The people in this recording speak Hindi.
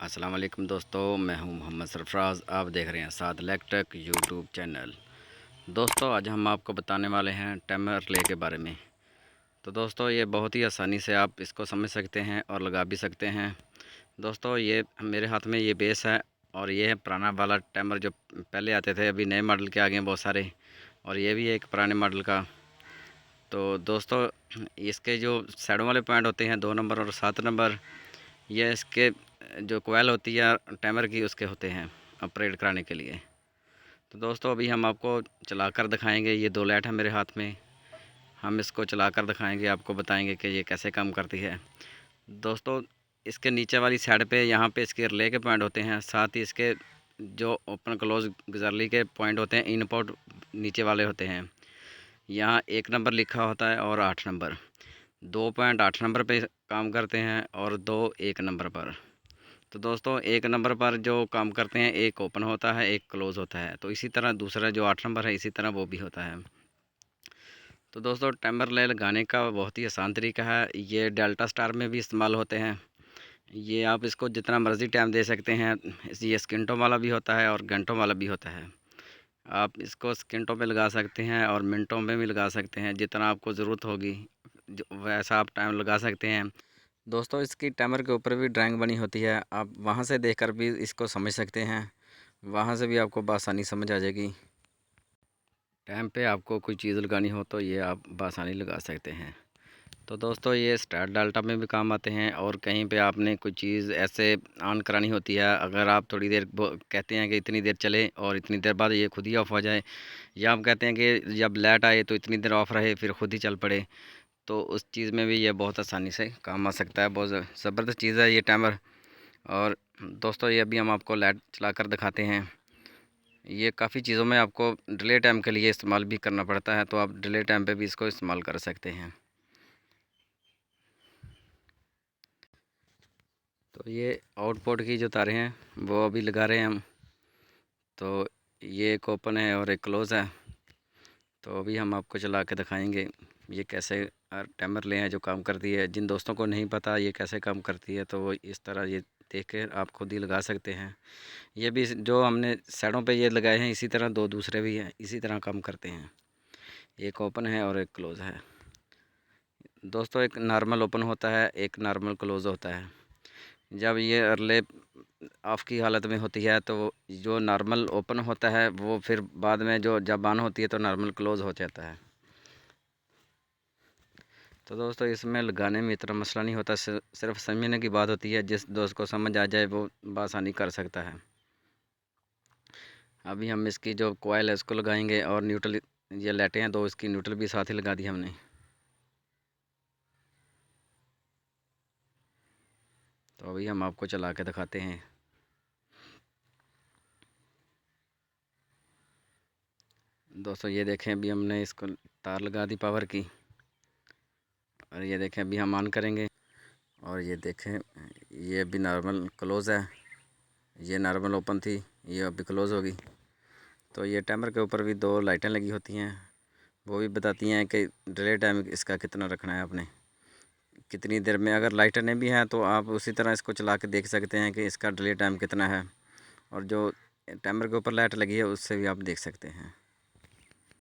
अस्सलाम वालेकुम दोस्तों, मैं हूं मोहम्मद सरफराज। आप देख रहे हैं साद इलेक्ट्रिक यूट्यूब चैनल। दोस्तों आज हम आपको बताने वाले हैं टाइमर रिले के बारे में। तो दोस्तों ये बहुत ही आसानी से आप इसको समझ सकते हैं और लगा भी सकते हैं। दोस्तों ये मेरे हाथ में ये बेस है और ये है पुराना वाला टाइमर जो पहले आते थे। अभी नए मॉडल के आ गए हैं बहुत सारे, और ये भी है एक पुराने मॉडल का। तो दोस्तों इसके जो साइडों वाले पॉइंट होते हैं 2 नंबर और 7 नंबर, ये इसके जो कोयल होती है टाइमर की उसके होते हैं ऑपरेट कराने के लिए। तो दोस्तों अभी हम आपको चलाकर दिखाएंगे। ये 2 लाइट है मेरे हाथ में, हम इसको चलाकर दिखाएंगे, आपको बताएंगे कि ये कैसे काम करती है। दोस्तों इसके नीचे वाली साइड पे यहाँ पे इसके रिले के पॉइंट होते हैं, साथ ही इसके जो ओपन क्लोज गजरली के पॉइंट होते हैं इनपुट नीचे वाले होते हैं। यहाँ 1 नंबर लिखा होता है और 8 नंबर। 2 पॉइंट 8 नंबर पे काम करते हैं और 2 1 नंबर पर। तो दोस्तों 1 नंबर पर जो काम करते हैं एक ओपन होता है एक क्लोज़ होता है। तो इसी तरह दूसरा जो 8 नंबर है इसी तरह वो भी होता है। तो दोस्तों टाइमर रिले लगाने का बहुत ही आसान तरीका है। ये डेल्टा स्टार में भी इस्तेमाल होते हैं। ये आप इसको जितना मर्ज़ी टाइम दे सकते हैं। ये सेकंडों वाला भी होता है और घंटों वाला भी होता है। आप इसको सेकंडों में लगा सकते हैं और मिनटों में भी लगा सकते हैं, जितना आपको ज़रूरत होगी वैसा आप टाइम लगा सकते हैं। दोस्तों इसकी टाइमर के ऊपर भी ड्राइंग बनी होती है, आप वहां से देखकर भी इसको समझ सकते हैं। वहां से भी आपको बआसानी समझ आ जाएगी। टाइम पे आपको कोई चीज़ लगानी हो तो ये आप बआसानी लगा सकते हैं। तो दोस्तों ये स्टार डाल्टा में भी काम आते हैं, और कहीं पे आपने कोई चीज़ ऐसे ऑन करानी होती है, अगर आप थोड़ी देर कहते हैं कि इतनी देर चले और इतनी देर बाद ये खुद ही ऑफ़ हो जाए, या आप कहते हैं कि जब लाइट आए तो इतनी देर ऑफ़ रहे फिर खुद ही चल पड़े, तो उस चीज़ में भी ये बहुत आसानी से काम आ सकता है। बहुत ज़बरदस्त चीज़ है ये टाइमर। और दोस्तों ये अभी हम आपको लाइट चलाकर दिखाते हैं। ये काफ़ी चीज़ों में आपको डिले टाइम के लिए इस्तेमाल भी करना पड़ता है, तो आप डिले टाइम पे भी इसको इस्तेमाल कर सकते हैं। तो ये आउटपुट की जो तारें हैं वो अभी लगा रहे हैं हम। तो ये एक ओपन है और एक क्लोज़ है। तो अभी हम आपको चला के दिखाएंगे ये कैसे टाइमर ले हैं जो काम करती है। जिन दोस्तों को नहीं पता ये कैसे काम करती है तो वो इस तरह ये देख के आप खुद ही लगा सकते हैं। ये भी जो हमने साइडों पे ये लगाए हैं इसी तरह 2 दूसरे भी हैं, इसी तरह काम करते हैं। एक ओपन है और एक क्लोज़ है। दोस्तों एक नॉर्मल ओपन होता है, एक नॉर्मल क्लोज़ होता है। जब ये रिले ऑफ़ की हालत में होती है तो जो नॉर्मल ओपन होता है वो फिर बाद में जो जब ऑन होती है तो नॉर्मल क्लोज़ हो जाता है। तो दोस्तों इसमें लगाने में इतना मसला नहीं होता, सिर्फ समझने की बात होती है। जिस दोस्त को समझ आ जाए वो बआसानी कर सकता है। अभी हम इसकी जो कोयल है उसको लगाएंगे, और न्यूट्रल ये लाइटें हैं 2 इसकी न्यूट्रल भी साथ ही लगा दी हमने। तो अभी हम आपको चला के दिखाते हैं। दोस्तों ये देखें अभी हमने इसको तार लगा दी पावर की, और ये देखें अभी हम ऑन करेंगे, और ये देखें ये अभी नॉर्मल क्लोज़ है, ये नॉर्मल ओपन थी, ये अभी क्लोज़ होगी। तो ये टाइमर के ऊपर भी 2 लाइटें लगी होती हैं, वो भी बताती हैं कि डिले टाइम इसका कितना रखना है आपने, कितनी देर में। अगर लाइटें नहीं भी हैं तो आप उसी तरह इसको चला के देख सकते हैं कि इसका डिले टाइम कितना है, और जो टाइमर के ऊपर लाइट लगी है उससे भी आप देख सकते हैं।